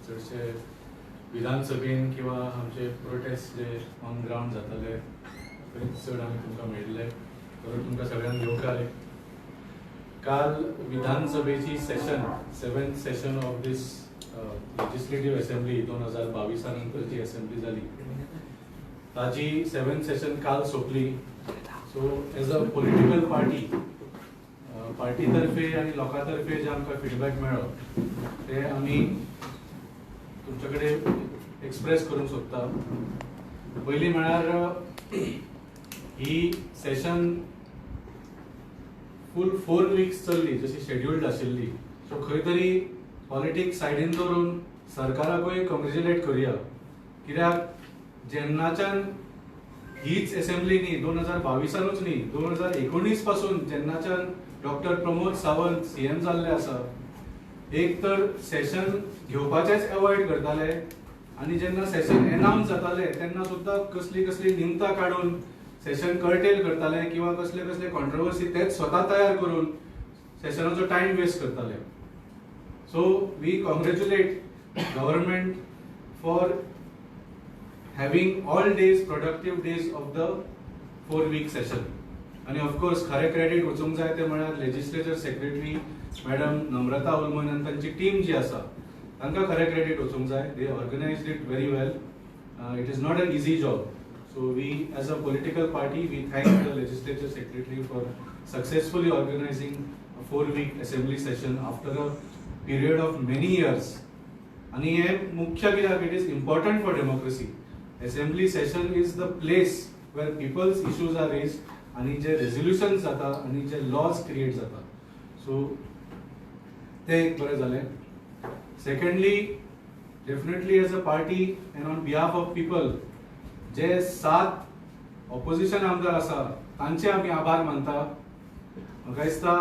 चडशे विधानसभेन किंवा आमचे प्रोटेस्ट जे ऑन ग्राउंड जाताले थंयच चड आमी तुमकां मेळिल्ले, परत तुमकां सगळ्यांक येवकाले. काल विधानसभेची session 7th session of this legislative assembly 2022 नंतरची असेंब्ली जाली, ताजी 7th सेशन काल सोंपली. So as a political party तर्फे आणि लोकांतर्फे जे आमकां फीडबॅक मेळ्ळो ते आमी तुमचे कडेन एक्सप्रेस करूंक सोदता. पयलीं म्हळ्यार ही सेशन फूल 4 weeks चल्ली जशी शेड्युल्ड आशिल्ली. सो खंय तरी पॉलिटिक्स सायडीन दवरून सरकाराकूय कॉंग्रेच्युलेट करुया, कित्याक जेन्नाच्यान हीच असेंब्ली न्ही 2022 न्ही 2019 पासून जेन्नाच्यान डॉक्टर प्रमोद सावंत सीएम जाल्ले आसा, एक तर सेशन घेवपाचेच अवॉइड करताले आनी जेन्ना सेशन अनाउन्स जाताले तेन्ना सुद्दां कसली निमतां काडून सेशन कर्टेल करताले किंवा कसले कॉन्ट्रोवर्सी तेच स्वता तयार करून सेशनाचो टाइम वेस्ट करताले. So we congratulate government for having all days productive days of the 4-week session. आणि ऑफकोर्स खरे क्रेडिट वचूंक जाय ते म्हळ्यार लेजिस्लेचर सेक्रेटरी मॅडम नम्रता उलमन आनी तांची टीम जी आसा तांकां खरे क्रेडिट वचूंक जाय. They organized it very well. It is not an easy job. So we as a political party we thank the legislature secretary for successfully organizing a 4-week assembly session after a period of many years. आणि हे मुख्य कित्याक it is important for democracy. Assembly session is the place where people's issues are raised आणि जे resolutions जाता आणि जे laws create जाता. So ते एक बरें जालें. Secondly, definitely as a party and on behalf of people जे 7 opposition आमदार आसा तांचे आमी आभार मानता. म्हाका दिसता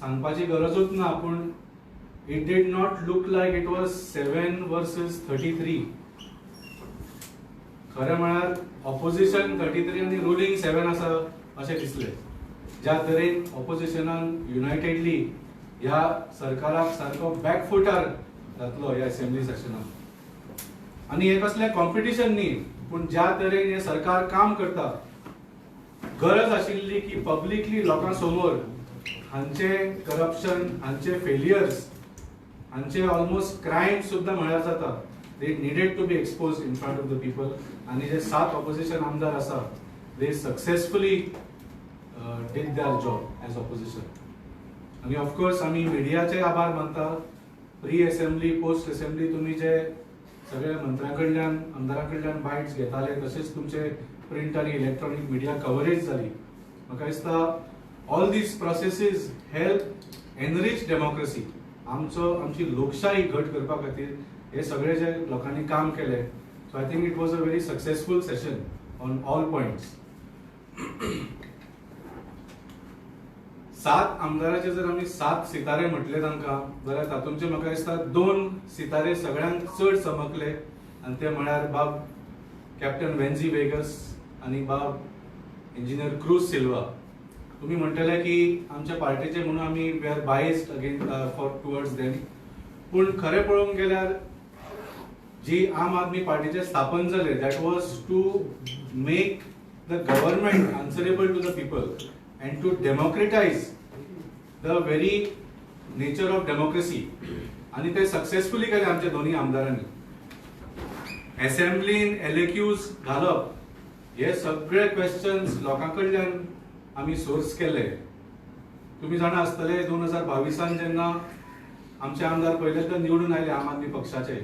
सांगपाची गरजूच ना, पूण it did not look like it was 7 versus 33. खरें म्हळ्यार ऑपोजिशन 33 आनी रुलींग 7 आसा अशें दिसलें. ज्या तरेन ऑपोजिशनान युनायटेडली ह्या सरकाराक सारको बॅकफुटार घातलो ह्या असेंब्ली सेशनान. आनी हे कसलें कॉम्पिटिशन न्ही, पूण ज्या तरेन हे सरकार काम करता, गरज आशिल्ली की पब्लिकली लोकां समोर हांचे करप्शन, हांचे फेलियर्स, हांचे ऑलमोस्ट क्रायम्स सुद्दां म्हळ्यार जाता, they needed to be exposed in front of the people. आणि जे 7 opposition आमदार आसा they successfully did their job as opposition. आणि of course आमी मिडियाचे आभार मानता. प्री असेंब्ली पोस्ट असेंब्ली तुम्ही जे सगळ्या मंत्र्यांकडल्यान आमदारांकडल्यान बायट्स घेताले, तसेच तुमचे प्रिंट आणि इलेक्ट्रॉनिक मिडिया कव्हरेज जाली. म्हाका दिसता all these processes help enrich democracy. आमची लोकशाही घट करपा खातीर हे सगळे जे लोकांनी काम केले. So I think it was a very successful session on all points. 7 आमदाराचे जर आमी 7 सितारे म्हटले तांकां, जाल्यार तातूंतचे म्हाका दिसता 2 सितारे सगळ्यांत चड चमकले आनी ते म्हळ्यार बाब कॅप्टन वेन्झी वेगस आनी बाब इंजिनियर क्रूज सिल्वा. तुम्ही म्हणटले की आमच्या पार्टीचे म्हणून आमी we are biased again for towards them, पूण खरें पळोवंक गेल्यार जी आम आदमी पार्टीचे स्थापन जाले that was to make the government answerable to the people and to democratize the very nature of democracy. आणि ते सक्सेसफुली केले आमच्या दोन्ही आमदारांनी. असेंब्लीन एलएक्यूज घालप हे सगळे क्वेश्चन्स लोकांकडल्यान आमी सोर्स केले. तुम्ही जाणा आसतले 2022 जेन्ना आमचे आमदार पहिले तर निवडून आयले आम आदमी पक्षाचे,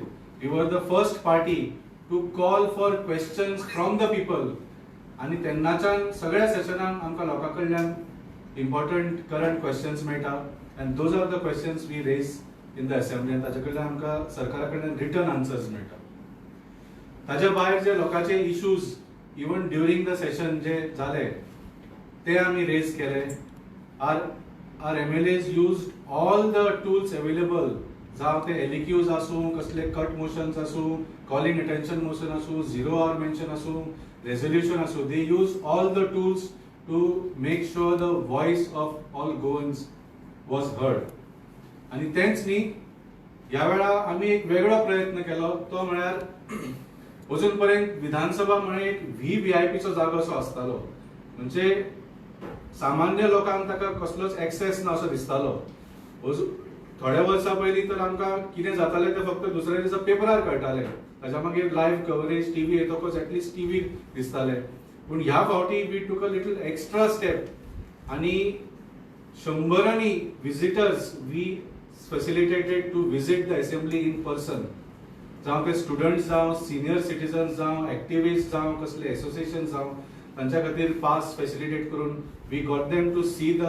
we were the first party to call for questions from the people. आणि तेन्नाच्यान सगळ्या सेशनान आमकां लोकांकडल्यान इम्पॉर्टंट करंट क्वेश्चन्स मेळटा and those are the questions we raise in the assembly. आनी ताचे कडल्यान आमकां सरकारा कडल्यान रिटर्न आन्सर्स मेळटा. ताच्या भायर जे लोकांचे issues even during the session जे जाले ते आमी रेज केले. Our MLAs used all the tools available, जावं ते एलिक्यूज आसूं, कसले कट मोशन्स आसूं, कॉलिंग अटेन्शन मोशन आसूं, 0 hour मेन्शन आसूं, रेझोल्युशन आसूं, they used all the tools to make sure the voice of all Goans was heard. आणि तेच न्ही, ह्या वेळा आम्ही एक वेगळो प्रयत्न केलो, तो म्हळ्यार अजून पर्यंत विधानसभा म्हण एक VVIPचो जागो असो आसतालो, म्हणजे सामान्य लोकांक ताका कसलोच एक्सेस ना असो दिसतालो. थोड्या वर्सां पयलीं तर आमकां कितें जातालें तें फक्त दुसऱ्या दिसा पेपरार कळटालें, ताच्या मागीर लायव्ह कवरेज टीव्ही येतकच एटलीस्ट टीव्ही दिसतालें. पूण ह्या फावटी वी टूक अ लिटल एक्स्ट्रा स्टेप आनी 100 visitors we facilitated to visit the assembly in person. जावं ते स्टुडंट्स जावं, सिनियर सिटीजन्स जावं, एक्टिविस्ट जावं, कसले एसोसिएशन जावं, तांच्या खातीर पास फॅसिलिटेट करून we got them to see the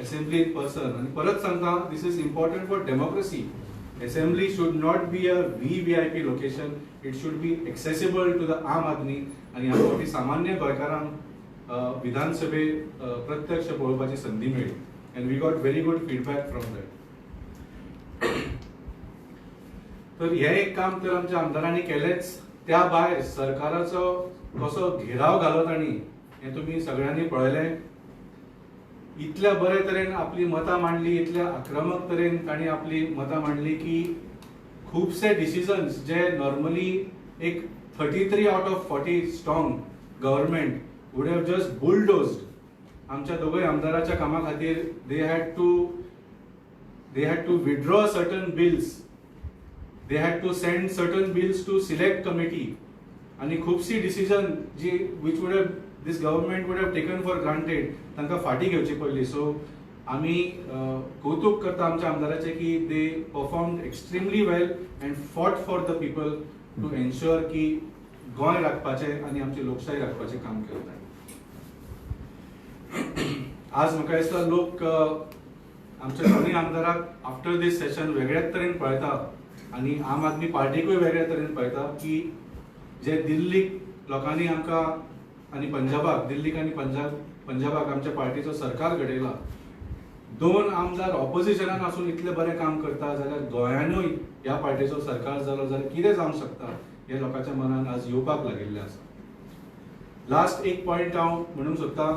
assembly in person. आनी परत सांगता, this is important for democracy. Assembly should not be a VVIP location. It should be accessible to the आम आदमी. आणि ह्या फावटी सामान्य गोंयकारांक विधानसभे प्रत्यक्ष पळोवपाची संधी मेळ्ळी. And we got very good feedback from that. तर हे एक काम तर आमच्या आमदारांनी केलेच. त्या भायर सरकाराचो कसो घेराव घालो तांणी हें तुमी सगळ्यांनी पळयलें. इतल्या बरे तरेन आपली मतां मांडली, इतल्या आक्रमक तरेन तांणी आपली मतां मांडली की खुबशे डिसिजन्स जे नॉर्मली एक 33 out of 40 strong government would have just bulldozed. आमच्या दोगूय आमदाराच्या कामा खातीर they had to withdraw certain bills, they had to send certain bills to select committee. आणि खुबशी डिसिजन जी which would have this government would have taken for granted तांकां फाटी घेवची पडली. सो आमी कौतुक करता आमच्या आमदाराचे की they performed extremely well and fought for the people to ensure की गोंय राखपाचें आनी आमची लोकशाही राखपाचें काम करता. आज म्हाका दिसता लोक आमच्या दोनूय आमदाराक आफ्टर दीस सेशन वेगळ्याच तरेन पळयता आनी आम आदमी पार्टीकूय वेगळ्या तरेन पळयता की जे दिल्लीक लोकांनी आमकां आणि पंजाबाक, दिल्लीक आणि पंजाबाक आमच्या पार्टीचो सरकार घडयला. 2 आमदार ऑपोजिशनान आसून इतले बरें काम करता जाल्यार गोंयानूय ह्या पार्टीचो सरकार जालो जाल्यार कितें जावंक शकता हे लोकांच्या मनान आज येवपाक लागिल्लें आसा. लास्ट एक पॉयंट हांव म्हणूंक सोदता.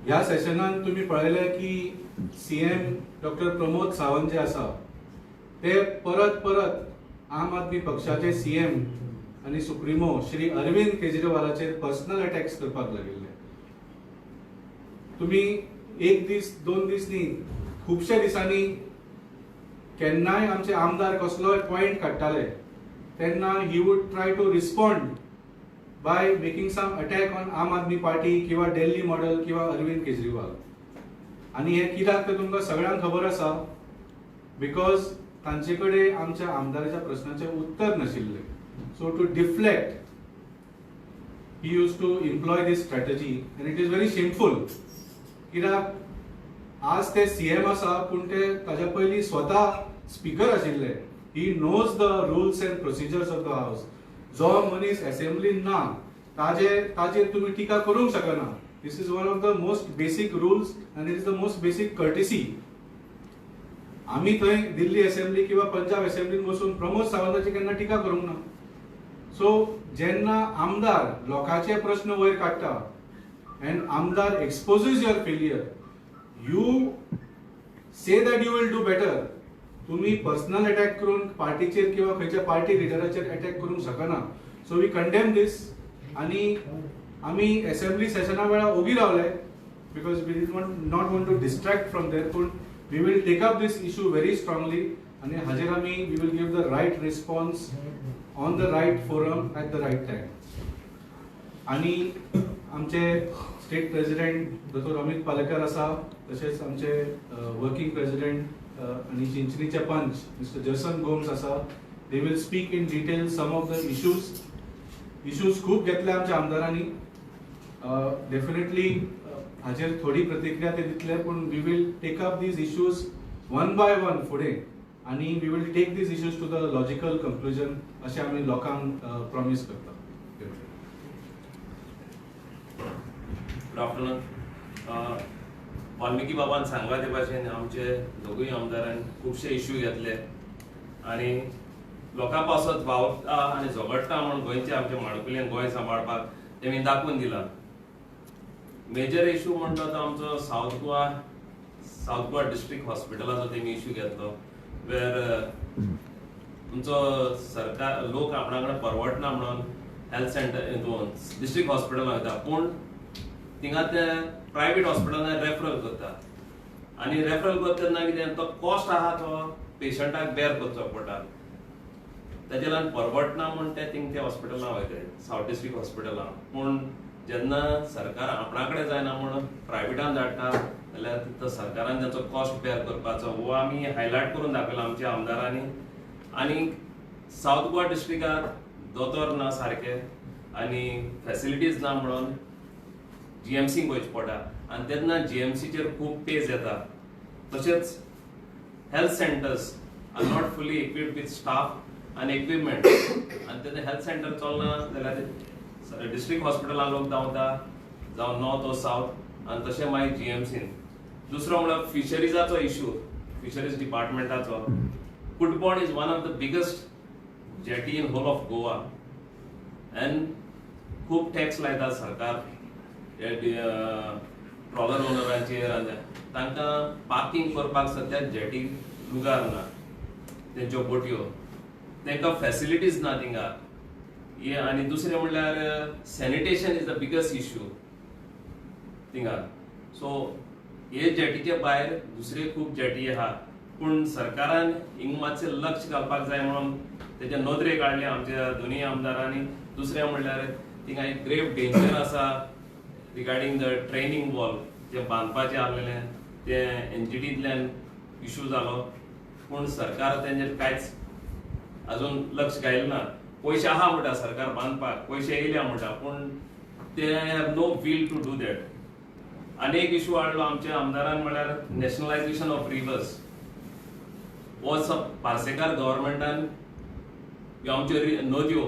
ह्या सेशनान तुमी पळयलें की CM डॉक्टर प्रमोद सावंत जे आसा ते परत आम आदमी पक्षाचे CM आणि सुप्रीमो श्री अरविंद केजरीवालाचेर पर्सनल अटॅक्स करपाक लागिल्ले. तुम्ही 1 दीस 2 दीस न्ही, खुबशे दिसांनी केन्नाय आमचे आमदार कसलोय पॉइंट काडटाले तेन्ना he would try to respond by making some attack on Aam Aadmi party किंवा दिल्ली मॉडेल किंवा अरविंद केजरीवाल. आणि हे कित्याक ते तुमकां सगळ्यांक खबर आसा, बिकॉज तांचे कडेन आमच्या आमदाराच्या प्रश्नाचे उत्तर नाशिल्ले. So to deflect, he used to employ this strategy and it is very shameful. कित्याक आज ते CM आसा पूण ते ताच्या पयलीं स्वता स्पीकर आशिल्ले. He knows the rules and procedures of the house. जो मनीस असेंब्लीन ना ताजेर तुम्ही टिका करूंक शकना. This is one of the most basic rules and it is the most basic courtesy. आम्ही थंय दिल्ली असेंब्ली किंवा पंजाब असेंब्लीन बसून प्रमोद सावंताची केन्ना टिका करूंक ना. सो जेन्ना आमदार लोकांचे प्रश्न वयर काडटा and आमदार exposes your failure, you say that you will do better. तुम्ही पर्सनल अटॅक करून पार्टीचेर किंवा खंयच्या पार्टी लिडराचेर अटॅक करूंक शकना. सो वी कंडेम दिस आणि आम्ही असेंब्ली सेशना वेळा ओगी रावले because we did not want to distract from there. पूण we will take up this issue very strongly आणि हाजेर आमी we will give the right response on the right forum at the right time. आणि आमचे state president डॉ. अमित पालेकर आसा, तशेंच आमचे वर्किंग प्रेसिडेंट आणि चिंचणीचे पंच मिस्टर जसन गोम्स आसा. They will speak in detail some of the issues खूब घेतले आमच्या आमदारांनी. डेफिनेटली हाजेर थोडी प्रतिक्रिया ते दितले, पूण we will take up these issues one by one फुडें आणि we will take these issues to the logical conclusion अशें आमी लोकांक प्रॉमिस करता. Good afternoon. वाल्मिकी बाबान सांगला ते भाशेन आमचे दोगूय आमदारान खुबशे इश्यू घेतले आणि लोकां पासत वावरता आनी झगडटा म्हणून गोंयचे आमचे माणकुल्यान गोंय सांबाळपाक तेमी दाखवून दिला. मेजर इश्यू म्हणटा तो आमचो south Goa south Goa district हॉस्पिटलाचो तेमी इश्यू घेतलो वेर तुमचो सरकार लोक आपणा कडेन परवडना म्हणून हेल्थ सेंटर डिस्ट्रिक्ट हॉस्पिटलांत वयता पूण थिंगा ते प्रायवेट हॉस्पिटलांत रेफरल करता आनी रेफरल करता तेन्ना कितें तो कॉस्ट आहा तो पेशंटाक बेर करचो पडटा ताजे लागून परवडना म्हूण ते थिंग त्या हॉस्पिटलांत वयता साऊथ डिस्ट्रिक्ट हॉस्पिटलांत पूण जेन्ना सरकार आपणा कडेन जायना म्हूण प्रायवेटान धाडटा जाल्यार तो सरकारान ताचो कॉस्ट बेर करपाचो हो आमी हायलायट करून दाखयला आमच्या आमदारांनी आनी साऊथ गोवा डिस्ट्रिक्टांत दोतोर ना सारके आनी फॅसिलिटीज ना म्हणून जीएमसीक वयचें पडटा आनी तेन्ना जीएमसीचेर खूब पेज येता तशेंच हेल्थ सेंटर्स आर नॉट फुली इक्विप्ड विथ स्टाफ आनी इक्विपमेंट आनी तेन्ना हेल्थ सेंटर चलना जाल्यार डिस्ट्रिक्ट हॉस्पिटलांत लोक धांवता जावं नॉर्थ वा साऊथ आनी तशें मागीर जीएमसीन दुसरो म्हळ्यार फिशरीजाचो इश्यू फिशरीज डिपार्टमेंटाचो फुटबॉल is one of the biggest jetty in whole of Goa and खूब टॅक्स लायता सरकार ट्रॉलर ओनरांचेर आनी तांकां पार्किंग करपाक सद्या जेटी लुगार ना तेंच्यो बोटयो तांकां फॅसिलिटीज ना थिंगा आनी दुसरें म्हणल्यार sanitation is the biggest issue थिंगा सो हे जेटीचे भायर दुसरे खूब जेटी आहा पूण सरकारान हिंग मातशें लक्ष घालपाक जाय म्हणून तेजे नोदरे काडले आमच्या दोनूय आमदारांनी दुसरें म्हणल्यार थिंगा एक ग्रेव डेंजर आसा रिगार्डींग द ट्रेनिंग वॉल जे बांदपाचें आसलेलें ते एनजीटींतल्यान इश्यू जालो पूण सरकार तेंचेर कांयच अजून लक्ष घायलें ना पयशे आहा म्हणटा सरकार बांदपाक पयशे येयल्या म्हणटा पूण ते have no will to do that आनी एक इश्यू हाडलो आमच्या आमदारान म्हळ्यार नॅशनलायझेशन ऑफ रिवर्स हो पार्सेकार गव्हर्मेंटान आमच्यो नद्यो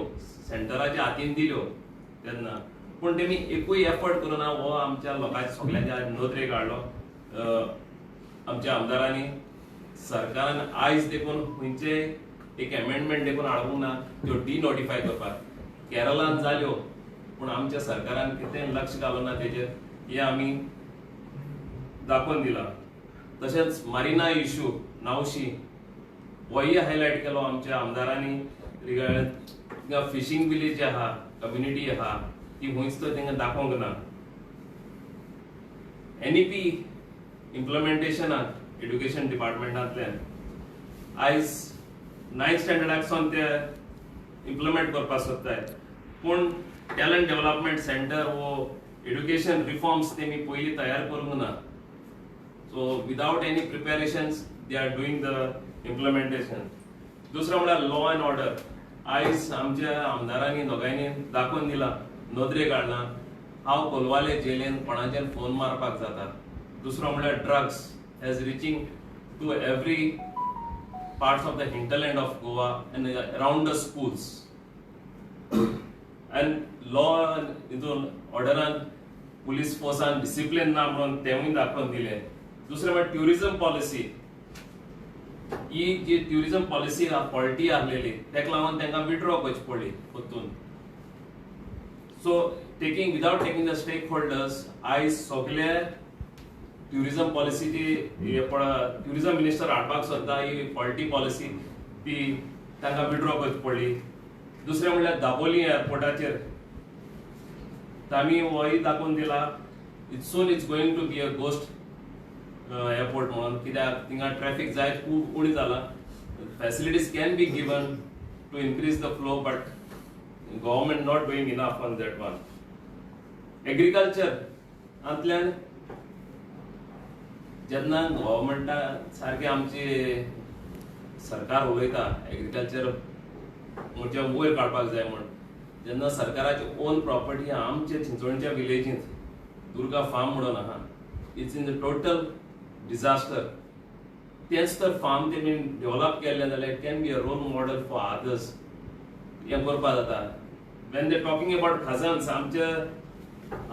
सेंटराच्या हातीन दिल्यो तेन्ना पूण तेमी एकूय एफर्ट करूना हो आमच्या लोकांच्या सगळ्यांच्या नोदरेक हाडलो आमच्या आमदारांनी सरकारान आयज देखून खंयचे एक अमेंडमेंट देखून हाडूंक ना त्यो डिनोटिफाय करपाक केरळान जाल्यो पूण आमच्या सरकारान कितें लक्ष घालूं ना तेजेर हे आमी दाखोवन दिला तशेंच मारिना इश्यू नावशी होय हायलायट केलो आमच्या आमदारांनी रिगार्ड फिशिंग विलेज जे आहा कम्युनिटी आहा ती खंयच तर तेंका दाखोवंक ना एनईपी इम्प्लिमेंटेशनाक एड्युकेशन डिपार्टमेंटांतल्यान आयज 9th स्टँडर्डाक सावन ते इम्प्लिमेंट करपाक सोदताय पूण टॅलंट डेव्हलपमेंट सेंटर वो एड्युकेशन रिफॉर्म्स तेमी पयलीं तयार करूंक ना so without any preparations they are doing the implementation दुसरो म्हळ्यार लॉ अँड ऑर्डर आयज आमच्या आमदारांनी दोगांयनी दाखोवन दिला नोदरे काडना हांव कोलवाले जेलेन कोणाचेर फोन मारपाक जाता दुसरो म्हळ्यार drugs as reaching to every parts of the hinterland of Goa and around the schools and law and order police force and discipline na म्हणून तेवूय दाखोवन दिले दुसरे म्हळ्यार ट्युरिझम पॉलिसी ही जी ट्युरिझम पॉलिसी पॉलिटी आसलेली तेका लागून तांकां विड्रॉ करची पडली परतून so without taking the stakeholders आयज सगळे ट्युरिझम पॉलिसी जी ट्युरिझम मिनिस्टर हाडपाक सोदता ही पॉलिटी पॉलिसी ती तांकां विड्रॉ करची पडली दुसरें म्हणल्यार दाबोली एअरपोर्टाचेर तांणी होय दाखोवन दिला it's going to be a ghost airport म्हणून कित्याक थिंगा ट्रॅफिक जायत खूब उणी जाला facilities can be given to increase the flow but government not doing enough on that one agriculture आंतल्यान जेन्ना गव्हर्मेंटा सारखे आमचे सरकार उलयता एग्रीकल्चर म्हणजे वयर काडपाक जाय म्हण जेन्ना सरकाराची ओन प्रॉपर्टी आमचे चिंचोणच्या विलेजींत दुर्गा फार्म म्हणून आहा it's in the total disaster तेच तर फार्म तेमी डेव्हलप केल्ले जाल्यार it can be a role model for others हें करपा जाता वेन दे टॉकिंग अबाउट खजान्स आमच्या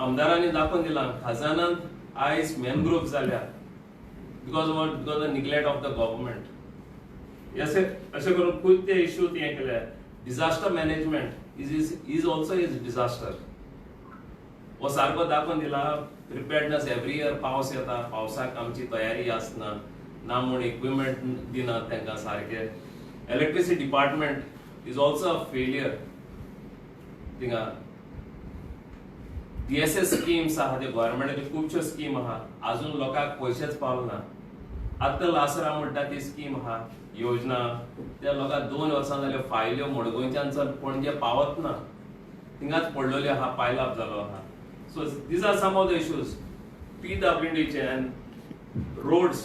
आमदारांनी दाखोवन दिला खजानांत आयज मॅनग्रोव्ह जाल्या because of the neglect of the government अशें करून खूब ते इश्यू हें केले disaster management is also is disaster हो सारको दाखोवन दिला प्रिपेर्डनेस एवरी इयर पावस येता पावसाक आमची तयारी आसना ना म्हूण इक्विपमेंट दिनात तांकां सारके electricity department is also a failure थिंगा DSS स्कीम्स आहा ते गव्हर्नमेंटाच्यो खुबश्यो स्कीम आहा अजून लोकांक पयशेच पावले ना आतां लासरा म्हणटा ती स्कीम आहा योजना त्या लोकांक 2 वर्सां जाल्यो फायल्यो मडगोंयच्यान चल पणजे पावत ना थिंगाच पडलेल्यो आहा पायल अप जालो आहा so these are some of the issues PWDचे and roads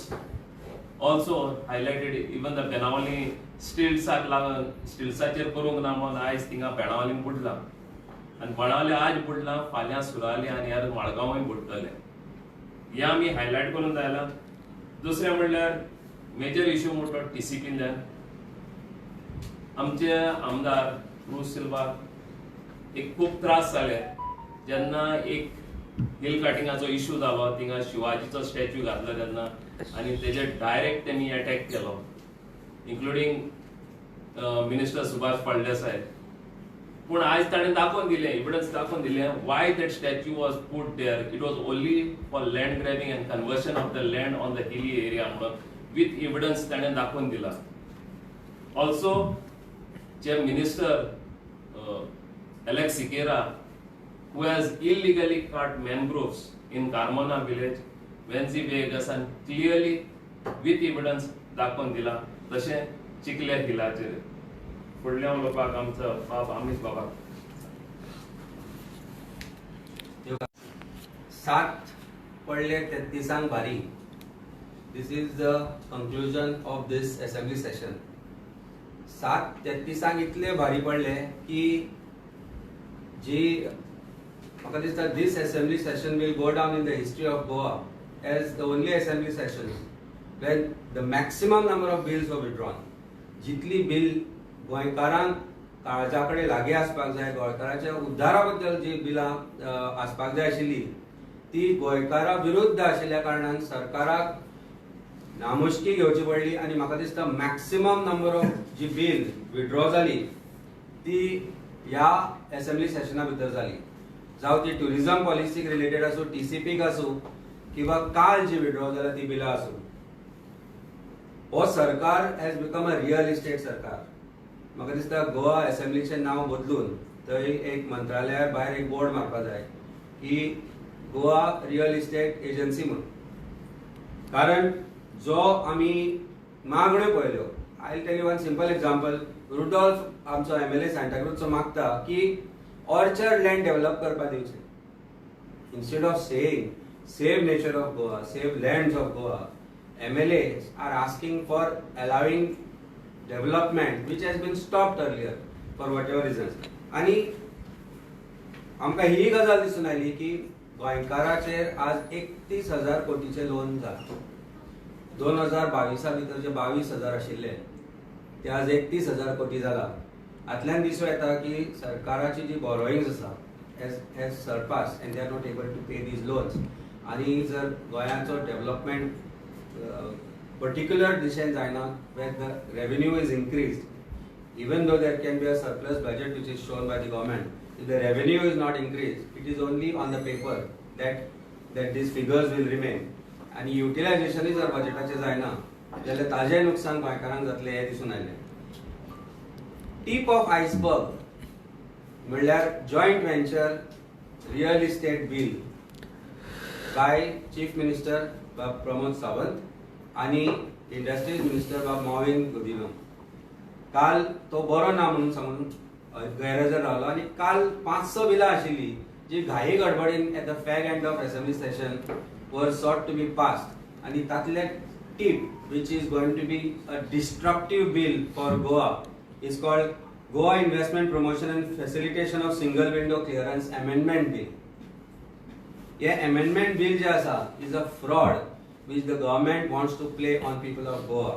also highlighted even the Benaulim स्टिल्साक लागून स्टिल्साचेर करूंक ना म्हणून आयज थिंगा बेणावलीन बुडला आनी बणावले आज बुडला फाल्यां सुराली आनी ह्या मडगांवय बुडटले हे आमी हायलायट करून जायला दुसरें म्हणल्यार मेजर इश्यू म्हणटा TCPंतल्यान आमचे आमदार क्रूज सिल्वा एक खूब त्रास जाले जेन्ना एक हिल कटिंगाचो इश्यू जालो थिंगा शिवाजीचो स्टॅच्यू घातलो तेन्ना आनी तेजेर डायरेक्ट तेमी अटॅक केलो इन्क्लुडींग मिनिस्टर सुभाष फळदेसाय पूण आयज ताणें दाखोवन दिलें एविडन्स दाखोवन दिलें why that statue was put there it was only for land grabbing and conversion of the land on the hilly area म्हणून विथ एविडन्स ताणें दाखोवन दिला ऑल्सो जे minister Alex Sequeira who has illegally cut mangroves in Carmona village, Wenzi Vegasan clearly with evidence दाखवून दिला तशें चिखल्या हिलाचेर फुडल्या उलोवपाक आमचो बाब अमीश बाबा 7 पडले 33 भारी. This is the conclusion of this assembly session. 7-33 इतले भारी पडले की जी म्हाका दिसता this assembly session will go down in the history of Goa as the only assembly session when the maximum number of bills were withdrawn. जितली bill गोंयकारांक काळजाकडे लागीं आसपाक जाय गोंयकाराच्या उद्धारा बद्दल जी बिलां आसपाक जाय आशिल्ली ती गोंयकारा विरुद्ध आशिल्ल्या कारणान सरकाराक नामुष्की घेवची पडली आनी म्हाका दिसता मॅक्सिमम नंबर ऑफ जी बिल विथड्रॉ जाली ती ह्या असेंब्ली सेशना भितर जाली जावं ती टुरिझम पॉलिसीक रिलेटेड आसूं TCPक आसूं किंवा काल जी विथड्रॉ जाल्या ती बिलां आसूं हो सरकार has become a real estate सरकार. म्हाका दिसता गोवा असेंब्लीचें नांव बदलून थंय एक मंत्रालया भायर एक बोर्ड मारपाक जाय की गोवा रियल इस्टेट एजन्सी म्हणून. कारण जो आमी मागण्यो पळयल्यो I will tell you one simple example. Rudolf आमचो MLA सांताक्रूजचो मागता की ऑर्चर्ड लँड डेव्हलप करपाक दिवचे. Instead of saying save nature of Goa save lands of Goa MLAs are asking for allowing development which has been stopped earlier for whatever reasons. आणि आमकां ही गजाल दिसून आयली की गोंयकाराचेर आज 31,000 कोटीचे लोन जाला. 2022 भितर जे 22,000 आशिल्ले ते आज 31,000 कोटी जाला. हातल्यान दिसूं येता की सरकाराची जी बॉरोइंग्स आसा has surpassed and they are not able to pay these loans. आणि जर गोंयाचो डेव्हलपमेंट particular दिशेन जायना where the revenue is increased even though there can be a surplus budget which is shown by the government if the revenue is not increased it is only on the paper that these figures will remain आणि utilization जर बजेटाचे जायना जाल्यार ताजे नुकसान गोंयकारांक जातले हे दिसून आयले. टीप ऑफ आयसबर्ग म्हणल्यार joint venture real estate bill by chief minister बाब प्रमोद सावंत आणि इंडस्ट्रीज मिनिस्टर बाब मॉविन गुदिनो. काल तो बरो ना म्हणून सांगून गैरहजर रावलो आणि काल 500 बिलां आशिल्ली जी घाई गडबडीन at the fag end of assembly session वर सॉट टू बी पास्ड आणि तातले टीप which is going to be a destructive bill for Goa is called Goa Investment Promotion and Facilitation of Single Window Clearance Amendment Bill. Yeah, amendment bill जे आसा is a fraud which the government wants to play on people of Goa.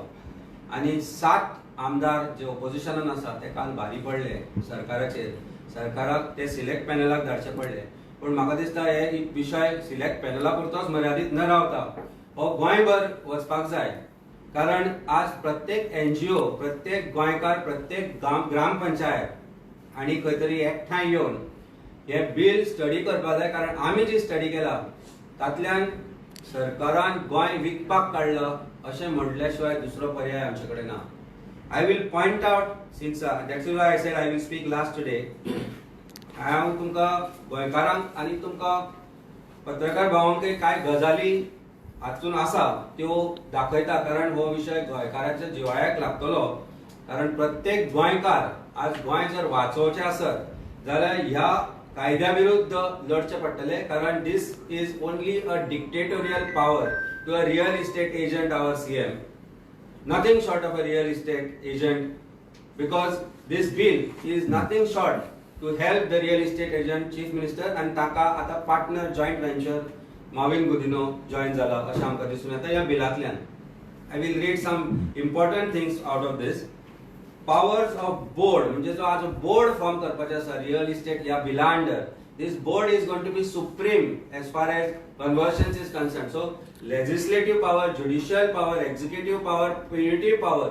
आणि 7 आमदार जे ऑपोजिशनान आसा ते काल भारी पडले सरकाराचेर. सरकाराक ते सिलेक्ट पॅनलाक धाडचे पडले. पण म्हाका दिसता हे विशय सिलेक्ट पॅनला पुरतोच मर्यादित न रावता हो गोंयभर वचपाक जाय. कारण आज प्रत्येक NGO प्रत्येक गोंयकार प्रत्येक ग्रामपंचायत आणि खंय तरी एकठांय येवन हे बिल स्टडी करपाक जाय, कारण आमी जी स्टडी केला तातल्यान सरकारान गोंय विकपाक काडला अशें म्हटल्या शिवाय दुसरो पर्याय आमचे कडेन ना. I will point out, since that's why I said I will speak last today. हांव तुमकां गोंयकारांक आनी तुमकां पत्रकार भावांकय कांय गजाली हातून आसा त्यो दाखयता, कारण हो विशय गोंयकारांच्या जिवाळ्याक लागतलो. कारण प्रत्येक गोंयकार आज गोंय जर वाचोवचें आसत जाल्यार ह्या कायद्या विरुद्ध लढचें पडटलें, कारण this is only a dictatorial power to a real estate agent, our CM. Nothing short of a real estate agent, because this bill is nothing short to help the real estate agent, chief minister, and taka आता partner joint venture Marvin Gudino join zala अशें आमकां दिसून येता ह्या बिलांतल्यान. I will read some important things out of this. Powers of board, म्हणजे जो आज board form करपाचें आसा real estate ह्या बिला under, this board is going to be supreme as far as conversions is concerned. So legislative power, judicial power, executive power, punitive power,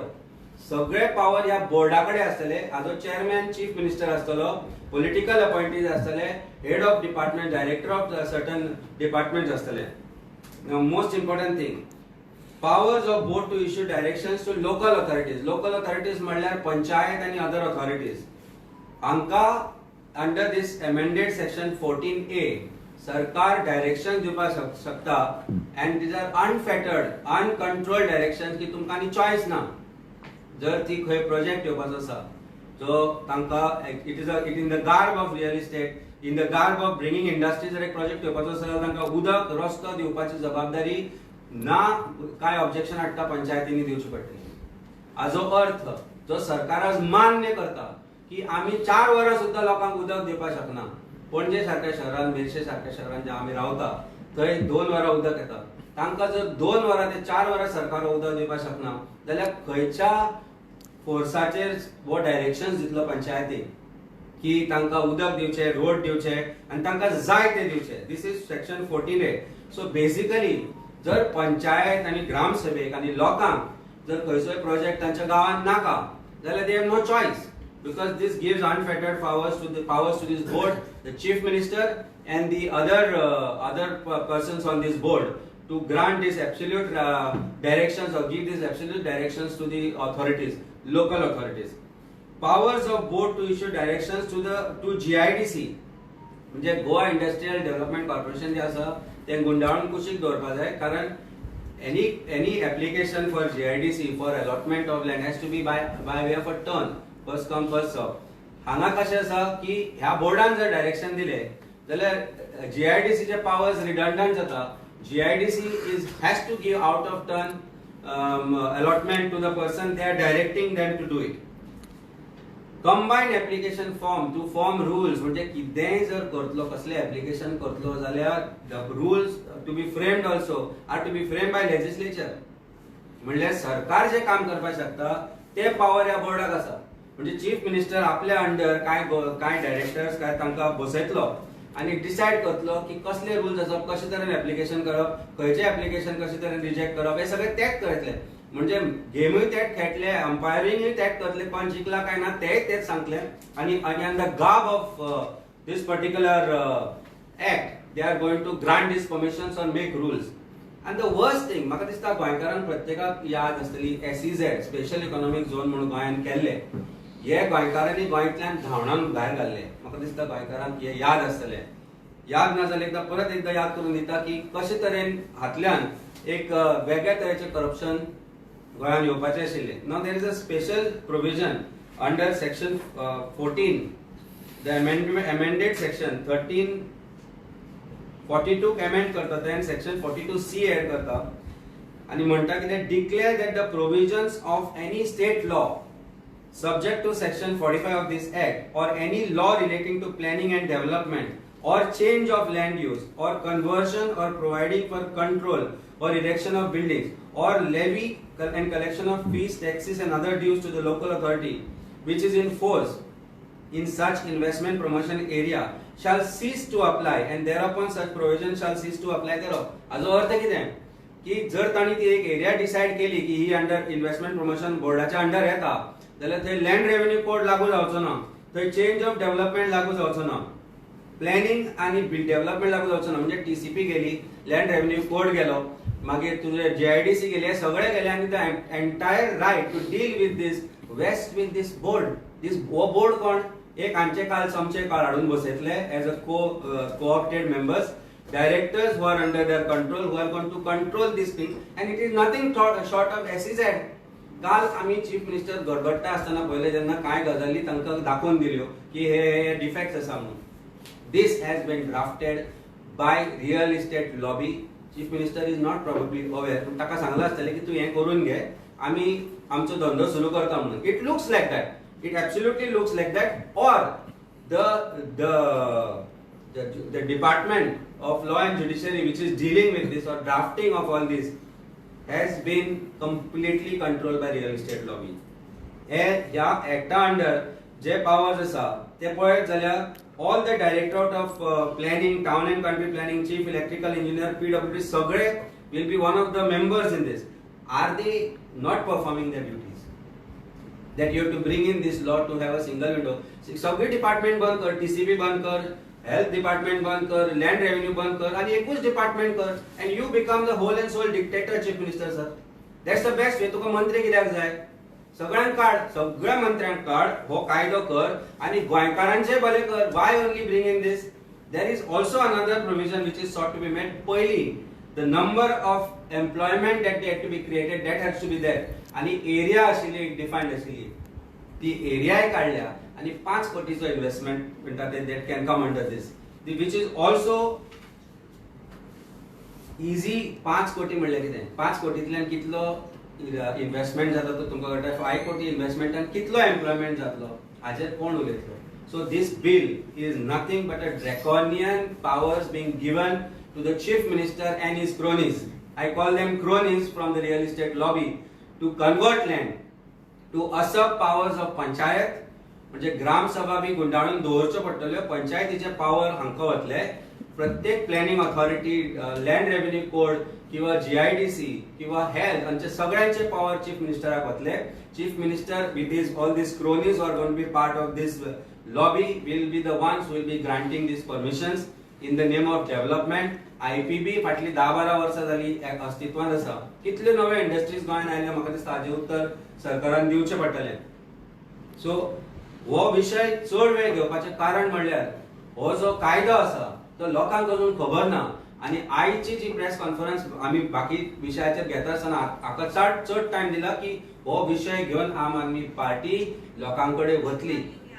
सगळे power ह्या बोर्डाकडे आसतले. हाजो चेअरमॅन चीफ मिनिस्टर आसतलो, political appointees आसतले, head of department, director of certain departments आसतले. Now most important thing, powers of board to issue directions to local authorities. Local authorities म्हणल्यार पंचायत आणि other authorities. हांकां under this amended section 14A सरकार direction दिवपाक शकता, and these are unfettered, uncontrolled directions की तुमकां आनी चॉइस ना. जर ती खंय प्रोजेक्ट येवपाचो आसा जो तांकां it in the garb of real estate, in the garb of bringing industry, जर एक प्रोजेक्ट येवपाचो आसा जाल्यार तांकां उदक रस्तो दिवपाची जबाबदारी ना काय ऑब्जेक्शन हाडटा पंचायतींनी दिवची पडटली. हाजो अर्थ जो सरकार आज मान्य करता की आमी 4 वरां सुद्दां लोकांक उदक दिवपाक शकना. पणजे सारख्या शहरान, मेर्शे सारख्या शहरान जे आमी रावता थंय 2 वरां उदक येता. तांकां जर 2 वरां ते 4 वरां सरकार उदक दिवपाक शकना जाल्यार खंयच्या फोर्साचेर हो डायरेक्शन्स दितलो पंचायतीक की तांकां उदक दिवचे, रोड दिवचे आनी तांकां जाय ते दिवचे. This is section 14A. So basically जर पंचायत आनी ग्रामसभेक आनी लोकांक जर खंयचोय प्रोजेक्ट तांच्या गांवांत नाका जाल्यार they have no choice, because this gives unfettered powers to this board, the chief minister and the other persons on this board, to grant these absolute directions or give these absolute directions to the authorities, local authorities. Powers of board to issue directions to GIDC, म्हणजे Goa industrial development corporation जे आसा ते गुंडाळून कुशीक दवरपाक जाय, कारण any application for GIDC for allotment of land has to be by way of a turn, first come first serve. हांगा कशें आसा की ह्या बोर्डान जर डायरेक्शन दिले जाल्यार GIDC चे पावर्स रिडंडंट जाता. GIDC has to give out of turn allotment to the person they are directing them to do it. Combined application form to form rules, म्हणजे कितेंय जर करतलो, कसले एप्लिकेशन करतलो जाल्यार the rules to be framed also are to be framed by legislature. म्हणजे सरकार जे काम करपाक शकता ते पावर ह्या बोर्डाक आसा. म्हणजे चीफ मिनिस्टर आपल्या अंडर काय डायरेक्टर्स काय तांकां बसयतलो आनी डिसायड करतलो की कसले रूल्स आसप, कशे तरेन एप्लिकेशन करप, खंयचे एप्लिकेशन कशे तरेन रिजेक्ट करप, हे सगळे तेच करतले. म्हणजे गेमूय तेच खेळटले, अंपायरिंगूय तेच करतले, कोण जिंकला काय ना तेच सांगतले. आणि on the garb of this particular act they are going to grant this permissions on make rules. And the worst thing, म्हाका दिसता गोंयकारांक प्रत्येकाक याद आसतली SEZ, स्पेशल इकॉनॉमिक झोन म्हणून गोंयान केल्ले. हे गोंयकारांनी गोंयांतल्यान धांवडावन भायर घाल्ले. म्हाका दिसता गोंयकारांक हे याद आसतले. याद ना जाल्यार परत एकदा याद करून दिता की कशे तरेन हातल्यान एक वेगळ्या तरेचे करप्शन गोंयान येवपाचे आशिल्ले. Now there is a special provision under section 14, the amended section 1342 amend करता, देन सेक्शन 42C एड करता आणि म्हणटा की declare that the provisions of any state law subject to section 45 of this act or any law relating to planning and development or change of land use or conversion or providing for control or erection of buildings or levy and collection of fees, taxes and other dues to the local authority which is in force in such investment promotion area shall cease to apply and thereupon such provision shall cease to apply thereof. हाजो अर्थ कितें की जर ताणी ती एक area decide केली की ही under investment promotion बोर्डाच्या अंडर येता जाल्यार थंय लँड रेव्हेन्यू कोड लागू जावचो ना, थंय चेंज ऑफ डेव्हलपमेंट लागू जावचो ना. प्लॅनिंग आणि डेव्हलपमेंट लागू जावचो ना. म्हणजे TCP गेली, लँड रेव्हेन्यू कोड गेलो, मागीर तुझे JIDC गेले, सगळे गेले आणि the entire right to deal with this waste with this board. हो बोर्ड कोण? एक आमचे काल समचे काळ हाडून बसयतले as a co-opted members, directors who are under their control, who are going to control this thing, and it is nothing short of SEZ. काल आम्ही चीफ मिनिस्टर गडगडटा असताना पहिले जेन्ना कांय गजाली तांकां दाखोवन दिल्यो की हे डिफेक्ट्स आसा म्हणून. This has been drafted by real estate lobby. Chief minister is not probably aware, पूण ताका सांगला आसतलें की तूं हें करून घे, आमी आमचो धंदो सुरू करता म्हणून. It looks like that. It absolutely looks like that, or the Department of Law and Judiciary, which is dealing with this or drafting of all this, has been completely controlled by real estate lobby. ह्या acta under जे powers आसा ते पळयत जाल्यार all the Directorate of Planning, Town and Country Planning, Chief Electrical Engineer, PWD, सगळे will be one of the members in this. Are they not performing their duties? That you have to bring in this law to have a single window. सगळे department बंद कर, TCP बंद कर, health department बंद कर, land revenue बंद कर आणि एकूच डिपार्टमेंट कर, and you become the whole and sole dictator chief minister sir. That's the best way. तुका मंत्री कित्याक जाय? सगळ्यांक काढ, सगळ्या मंत्र्यांक काढ, हो कायदो कर आणि गोंयकारांचे भले कर. Why only bring in this? There is also another provision which is sought to be made. पहिली, the number of employment that had to be created, that has to be there. आणि एरिया आशिल्ली, defined आशिल्ली, ती एरियाय काढल्या आणि 5 कोटीचो investment म्हणटा ते that can come under this, which is also easy. 5 कोटी म्हणल्यार कितें? 5 कोटींतल्यान कितलो इन्व्हेस्टमेंट जाता तो तुमकां कळटा. 5 कोटी इन्व्हेस्टमेंटान कितलो एम्प्लॉयमेंट जातलो हाचेर कोण उलयतलो? So this bill is nothing but a draconian powers being given to the chief minister and his cronies. I call them cronies from the real estate lobby to convert land, to usurp powers of panchayat. म्हणजे ग्राम सभा बी गुंडाळून दवरच्यो पडटल्यो. पंचायतीचे power हांका वतले. प्रत्येक planning authority, land revenue code किंवा GIDC किंवा हेल्थ हांचे सगळ्यांचे पावर चीफ मिनिस्टराक वतले. Chief minister with his all these cronies are going to be part of this lobby, will be the ones who will be granting these permissions in the name of development. IPB फाटली 10-12 वर्सां जाली अस्तित्वात आसा. कितले नवे industries गोंयांत आयले म्हाका दिसता हाजे उत्तर सरकारान दिवचें पडटलें. सो हो विशय चड वेळ घेवपाचें कारण म्हणल्यार हो जो कायदो आसा तो लोकांक अजून खबर ना. आणि आयची जी प्रेस कॉन्फरन्स आमी बाकी विशयाचेर घेता आसतना हाका चड टायम दिला की हो विशय घेवन आम आदमी पार्टी लोकांकडे वतली.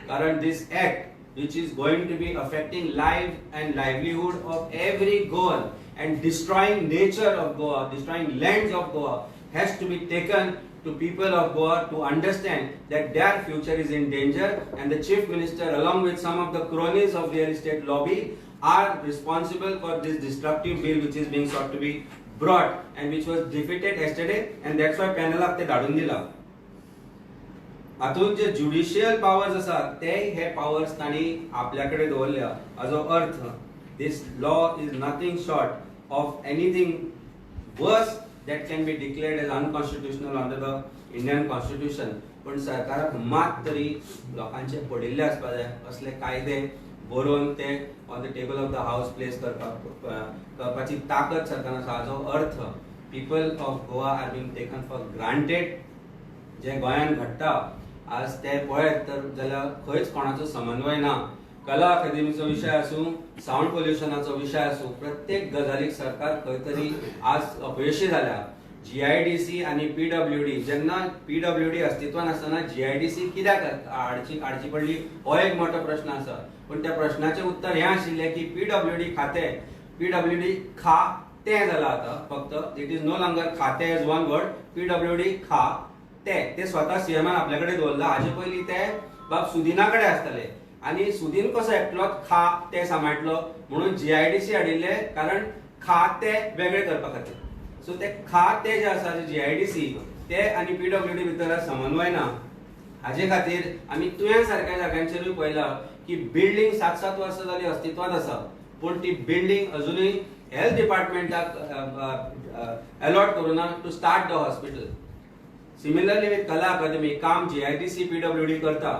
कारण दिस act which is going to be affecting life and livelihood of every Goan and destroying nature of Goa, destroying lands of Goa, has to be taken to people of Goa to understand that their future is in danger, and the chief minister along with some of the cronies of real estate lobby are responsible for this destructive bill which is being sought to be brought and which was defeated yesterday, and that's why panel ते धाडून दिला. हातून जे judicial powers आसात ते हे powers तांणी आपल्याकडे दवरल्या. हाजो अर्थ this law is nothing short of anything worse that can be declared as unconstitutional under the Indian constitution. पण सरकाराक मात तरी लोकांचे पडिल्ले आसपाक जाय असले कायदे बरोवन ते on the table of the house place करपाची ताकद सरकारान आसा. हाजो अर्थ people of Goa are being taken for granted. जे गोंयांत घडटा आज ते पळयत तर जाल्यार खंयच कोणाचो समन्वय ना. कला अकादेमीचो विशय आसूं, सावंड पोल्युशनाचो विशय आसूं, प्रत्येक गजालीक सरकार खंय तरी आज अपयशी जाल्या. GIDC आणि PWD, जेन्ना PWD अस्तित्वान आसतना GIDC कित्याक हाडची पडली हो एक मोठो प्रश्न आसा. पण त्या प्रश्नाचें उत्तर हें आशिल्लें की PWD खातें, PWD खातें जालां आतां फक्त. इट इज नो लॉंगर खातें एज वन वर्ड. PWD ते स्वतः सीएमान आपल्याकडे दवरला. हाजे पयलीं ते बाब सुदिनाकडे आसताले आणि सुदीन कसो एकलो ते सांबाळटलो म्हणून GIDC हाडिल्ले, कारण ते वेगळे करपा खातीर. सो ते जे आसा GIDC ते आणि PWD भितर समन्वय ना. हाजे खातीर आमी तुवें सारक्या जाग्यांचेरूय पळयलां की बिल्डिंग 7-7 वर्सां जाली अस्तित्वात आसा, पूण ती बिल्डिंग अजुनूय हेल्थ डिपार्टमेंटाक अलॉट करूना to start the hospital. Similarly with Kala academy काम GIDC PWD करता.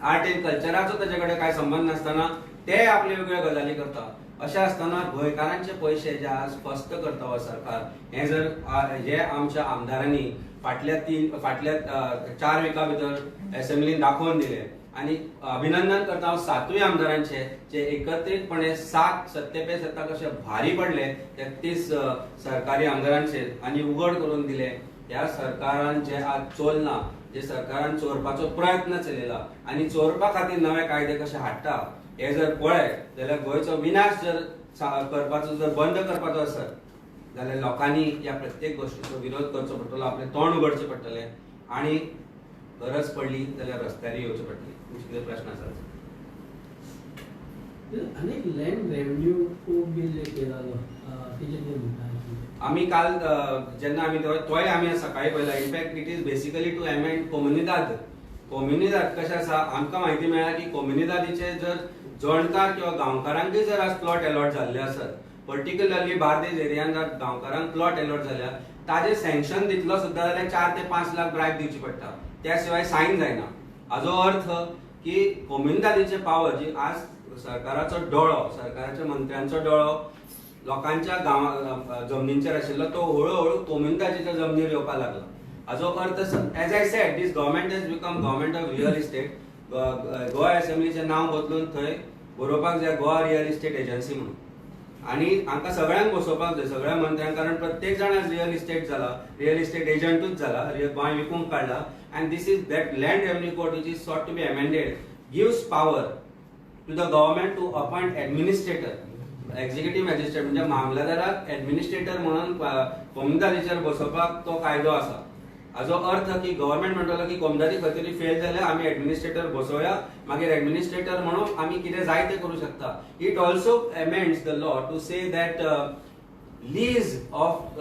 आर्ट एंड कल्चराचो ताचे कडेन कांय संबंध नासतना ते आपले वेगळ्यो गजाली करता. अशें आसतना गोंयकारांचे पयशे जे आज फस्त करता हो सरकार, हे जर हे आमच्या आमदारांनी फाटल्या 4 विका भितर असेंब्लीन दाखोवन दिले. आणि अभिनंदन करता हांव 7 आमदारांचे जे एकत्रितपणे 7 सत्तेपे सत्ता कशे भारी पडले 33 सरकारी आमदारांचे आणि उघड करून दिले. ह्या सरकारान जे आज चोलना, जे सरकारान चोरपाचो प्रयत्न चलयला आणि चोरपा खातीर नवे कायदे कशे हाडटा हे जर पळयत जाल्यार गोंयचो विनाश जर करपाचो जर बंद करपाचो आसत जाल्यार लोकांनी ह्या प्रत्येक गोष्टीचो विरोध करचो पडटलो, आपले तोंड उगडचें पडटलें आणि गरज पडली जाल्यार रस्त्यार येवचें पडटलें. तुमचे प्रश्न आसात? अनेक लँड रेव्हेन्यू बिल केलेलो तेजे कितें म्हणटा? आम्ही काल जेन्ना आम्ही तोय आम्ही सकाळी पळयला. In fact it is basically to amend comunidade. कशें आसा, आमकां म्हायती मेळ्ळा की कोम्युनिदादीचे जर जोडकार किंवा गांवकारांकूय जर आज प्लॉट अलॉट जाल्ले आसत, पर्टिक्युलरली बार्देज एरियान जर गांवकारांक प्लॉट अलॉट जाल्या, ताजे सँक्शन दितलो सुद्दां जाल्यार 4 ते 5 लाख ब्रायब दिवची पडटा. त्या शिवाय सायन जायना. हाजो अर्थ की कोम्युनिदादीचे पावर जी आज सरकाराचो डोळो, सरकाराच्या मंत्र्यांचो डोळो लोकांच्या जमनींचेर आशिल्लो, तो हळूहळू कोम्युनिदादीच्या जमनीर येवपाक लागला. हाजो अर्थ, as I said, this government has become government of real estate. Goa असेंब्लीचें नांव बदलून थंय बरोवपाक जाय गोवा रियल इस्टेट एजन्सी म्हणून. आणि हांकां सगळ्यांक बसोवपाक जाय, सगळ्या मंत्र्यांक, कारण प्रत्येक जाण आज रियल इस्टेट जाला, रियल इस्टेट एजंटूच जाला, गोंय विकूंक काडला. And this is that land revenue code which is sought to be amended gives power to the government to appoint administrator. Executive magistrate म्हणजे मामलेदाराक एडमिनिस्ट्रेटर म्हणून कोम्युनिदादीचेर बसोवपाक तो कायदो आसा. हाजो अर्थ की गव्हर्मेंट म्हणटलो की कोमदादी खंय फेल जाल्यार आमी एडमिनिस्ट्रेटर बसोवया, मागीर एडमिनिस्ट्रेटर म्हणून आमी कितें जाय तें करूं शकता. It also amends the law to say that lease of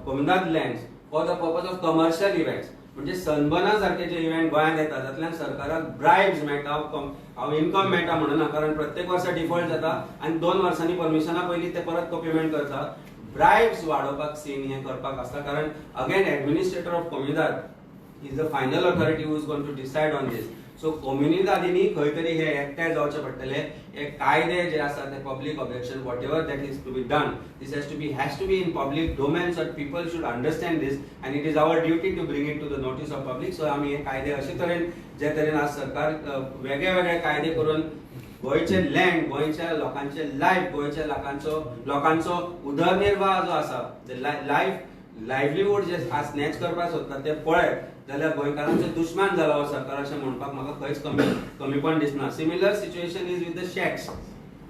comunidade lands for the purpose of commercial events, म्हणजे सनबर्ना सारखे जे इव्हेंट गोंयांत येतात तातूंतल्यान सरकाराक ब्रायब्स मेळटा, हांव इन्कम मेळटा म्हणना, कारण प्रत्येक वर्सा डिफॉल्ट जाता आणि 2 वर्सांनी परमिशना पयलीं ते परत तो पेमेंट करता. ब्रायब्स वाडोवपाक सीन हे करपाक आसता, कारण again administrator of comunidade is the final authority who is going to decide on this. So कोम्युनिदादींनी खंय तरी हे एकठांय जावचे पडटले. हे कायदे जे आसा ते public objection whatever that is to be done, this has to be in public domain so people should understand this and it is our duty to bring it to the notice of public. So आमी हे कायदे अशे तरेन जे तरेन आज सरकार वेगळे वेगळे कायदे करून गोंयचे लँड, गोंयच्या लोकांचे लायफ, गोंयच्या लोकांचो उदरनिर्वाह जो आसा, लायव्हलीहूड जे आज स्नॅच करपाक सोदता ते पळयत जाल्यार गोंयकारांचो दुश्मन जाला हो सरकार अशें म्हणपाक म्हाका खंयच कमीपण दिसना. Similar situation is with the shacks.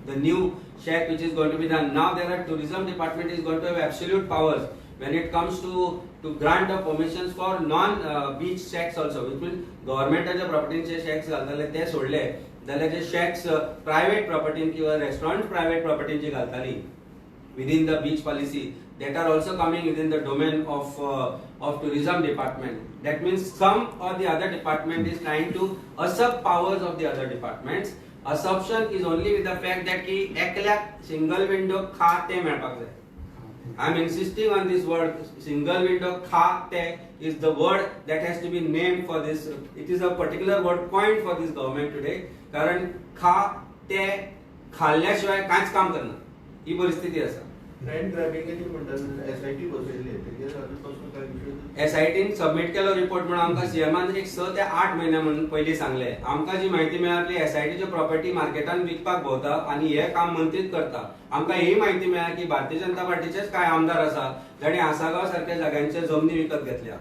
The new shack which is going to be done. Now there are tourism department is going to have absolute powers when it comes to grant of permissions for non beach shacks also, which means governmentaच्या propertyचे shacks घालताले ते सोडले जाल्यार जे shacks private property किंवा restaurant private propertyची घालताली within the beach policy, that are also coming within the domain of tourism department. That means some or the other department is trying to usurp powers of the other departments. Assumption is only with the fact that की एकल्याक single window खाते मेळपाक जाय. I am insisting on this word. Single window खाते is the word that has to be named for this. It is a particular word coined for this government today. कारण खाते खाल्ल्याशिवाय कांयच काम करना ही परिस्थिती आसा. लँड ग्रॅबिंग म्हणतात एसआयटी बसयली तेजेर अजून काय विषय एसआयटीन सबमिट केलो रिपोर्ट म्हणून आमकां सीएमान 1 6 ते 8 महिने म्हणून पयलीं सांगले. आमकां जी म्हायती मेळ्ळी एसआयटीच्यो प्रॉपर्टी मार्केटान विकपाक भोंवता आनी हे काम मंत्रीच करता. आमकां ही म्हायती मेळ्ळा की भारतीय जनता पार्टीचेच कांय आमदार आसा जाणी आसागांव सारख्या जाग्यांचे जमनी विकत घेतल्या,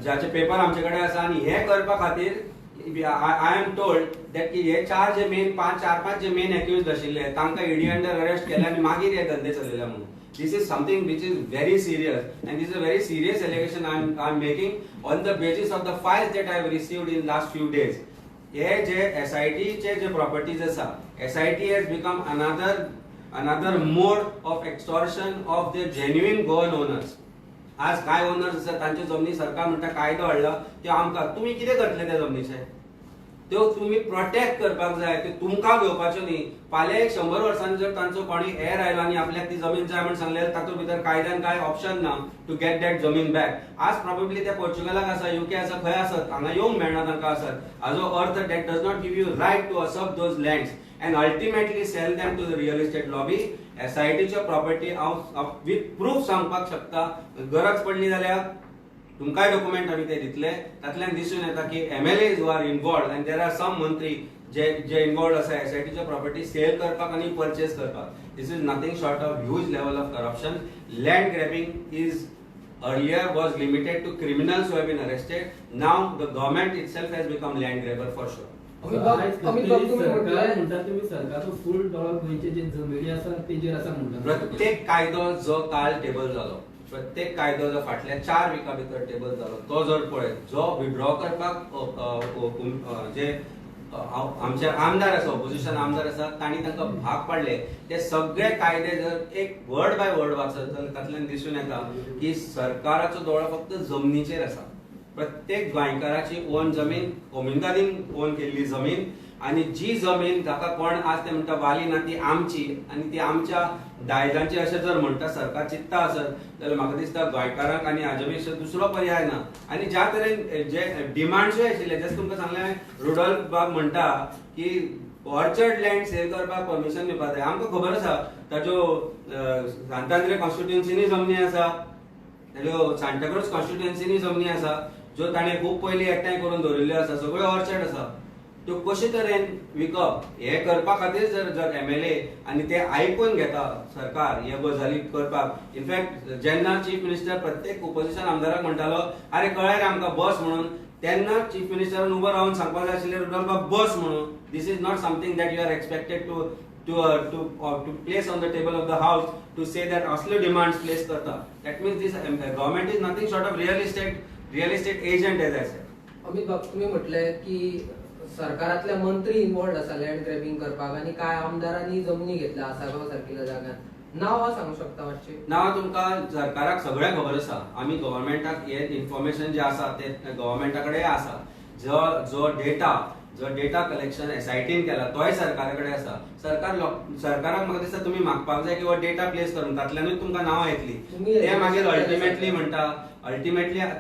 ज्याचे पेपर आमचे कडेन आसा. आनी हे करपा खातीर I am told that की हे 4 जे मेन 4-5 जे मेन एक्युज्ड आशिल्ले तांकां ईडी अंडर अरेस्ट केले आनी मागीर हे धंदे चलयले म्हणून. This is something which is very serious, and this is a very serious allegation I am making on the basis of the files that I have received in last few days. हे जे SIT चे जे properties आसा, SIT has become another mode of extortion of the genuine Goan owners. आज काय owners आसा तांचे जमनी सरकार म्हणटा कायदो हाडला ते आमकां, तुम्ही कितें करतले त्या जमनीचे? त्यो तुम्ही प्रोटेक्ट करपाक जाय, त्यो तुमकां घेवपाच्यो न्ही. फाल्यां 100 वर्सांनी जर तांचो कोणी हेर आयलो आनी आपल्याक ती जमीन जाय म्हण सांगल्यार तातूंत भितर कायद्यान काय ऑप्शन ना टू गेट दॅट जमीन बॅक. आज प्रॉबेबली ते पोर्चुगलाक आसा, UK आसा, खंय आसत, हांगा येवंक मेळना तांकां आसत. हाजो अर्थ that does not give you right to usurp those lands and ultimately sell them to the real estate lobby. SIT च्या प्रॉपर्टी हांव विथ प्रूफ सांगपाक शकता. गरज पडली जाल्यार तुमकांय डॉक्युमेंट आमी ते दितले. तातूंतल्यान दिसून येता की MLAs who are involved and there are some मंत्री जे इन्वॉल्व आसा SIT च्या प्रॉपर्टी सेल करपाक आनी परचेस करपाक. This is nothing short of huge level of corruption. Land grabbing is earlier was limited to criminals who have been arrested. Now the government itself has become land grabber for sure. Amit बाब तुम्ही म्हणतात तुम्ही सरकारचो फुल dollar गोंयचे जे जमिनी आसा तेजेर आसा म्हणटात. प्रत्येक कायदो जो काल टेबल जालो, प्रत्येक कायदो जो फाटल्या 4 विका भितर टेबल जालो, तो जर पळयत, जो विड्रॉ करपाक जे आमचे आमदार आसा, ऑपोजिशन आमदार आसा, तांणी तांकां भाग पाडले, ते सगळे कायदे जर एक वर्ड बाय वर्ड वाचत जाल्यार तातूंतल्यान दिसून येता की सरकाराचो दोळो फक्त जमनीचेर आसा. प्रत्येक गोंयकाराची ओन जमीन, कोमिंदानीन ओन केल्ली जमीन, आणि जी जमीन जाका कोण आज ते म्हणटा वाली ना ती आमची आणि ती आमच्या दायजांची अशें जर म्हणटा सरकार चित्ता आसत जाल्यार म्हाका दिसता गोंयकारांक आनी हाजे पेक्षा दुसरो पर्याय ना. आणि ज्या तरेन जे डिमांड्सूय आशिल्ले, जशें तुमकां सांगलें, रुडॉल्फ बाब म्हणटा की ऑर्चर्ड लँड सेल करपाक परमिशन दिवपाक जाय. आमकां खबर आसा ताज्यो सांतांद्रे कॉन्स्टिट्युएन्सीनी जमनी आसा, ताज्यो सांताक्रूज कॉन्स्टिट्युएन्सीनी जमनी आसा, ज्यो ताणें खूब पयलीं एकठांय करून दवरिल्ल्यो आसा, सगळ्यो ऑर्चर्ड आसा. त्यो कशे तरेन विकप हे करपा खातीर जर MLA आनी ते आयकून घेता सरकार ह्या गजाली करपाक. इनफॅक्ट जेन्ना चीफ मिनिस्टर प्रत्येक ओपोजिशन आमदाराक म्हणटालो अरे कळ्ळें रे आमकां बस म्हणून, तेन्ना चीफ मिनिस्टरान उबो रावन सांगपाक जाय आशिल्लें रुडॉल्फ बाब बस म्हणून. This is not something that you are expected to place on the table of the house to say that aslo demands place karta. That means this government is nothing short of real estate agent, as I said. Amit बाब तुम्ही म्हटले की सरकारातले मंत्री involved आसा land grabbing करपाक आणि काय आमदारांनी जमनी घेतल्या आसागांव सारकिल्या जाग्यात. नांवां सांगू शकता मातशें? नांवां तुमकां सरकाराक सगळें खबर आसा. आमी गव्हर्मेंटाक हे इन्फॉर्मेशन जे आसा ते गव्हर्मेंटा कडेन आसा. जो डेटा कलेक्शन SITन केला तोय सरकारा कडेन आसा. सरकाराक म्हाका दिसता तुम्ही मागपाक जाय की हो डेटा प्लेस करून तातल्यानूच तुमकां नांवां येतली. ते मागीर अल्टिमेटली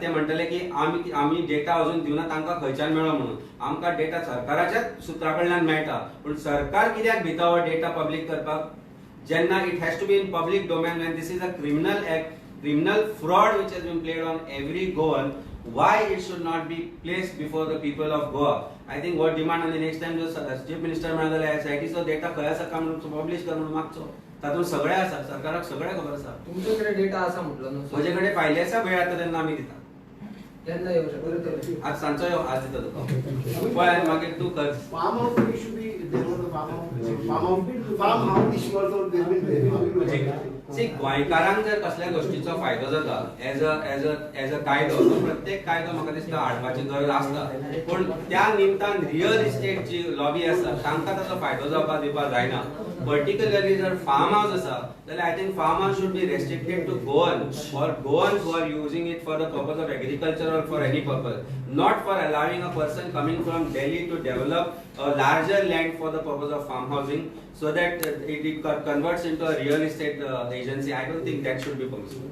ते म्हणटले की आमी डेटा अजून दिवना, तांकां खंयच्यान मेळ्ळो म्हणून. आमकां डेटा सरकाराच्याच सुत्रा कडल्यान मेळटा, पूण सरकार कित्याक भिता हो डेटा पब्लीक करपाक? जेन्ना it has to be in public domain, when this is a criminal act, criminal fraud which has been played on every Goan, why it should not be placed before the people of Goa? I think what demand on the next time जो chief minister मेळ्ळा जाल्यार SIT चो data खंय आसा काय म्हणून publish कर म्हणून मागचो. तातूंत सगळें आसा, सरकाराक सगळें खबर आसा. तुमचे कडेन डेटा आसा म्हटलो न्हू? म्हजे कडेन फायली आसा, वेळ येता तेन्ना आमी दिता. केन्ना येवं शकता? आज सांजचो यो, आज दिता तुका. पळय आनी मागीर तूं कर. Farm house issue be there was a farm house issue also there will be. See गोंयकारांक जर कसल्या गोष्टीचो फायदो जाता एज अ कायदो, तो प्रत्येक कायदो म्हाका दिसता हाडपाची गरज आसता. पूण त्या निमतान रियल इस्टेट जी लॉबी आसा तांकां ताचो फायदो जावपाक दिवपाक जायना. पर्टिक्युलरली जर फार्म हाऊस आसा जाल्यार I think farm house should be restricted to Goans or Goans who are using it for the purpose of agriculture or for any purpose, not for allowing a person coming from Delhi to develop a larger land for the purpose of farm housing so that it converts into a real estate agency. I don't think that should be possible.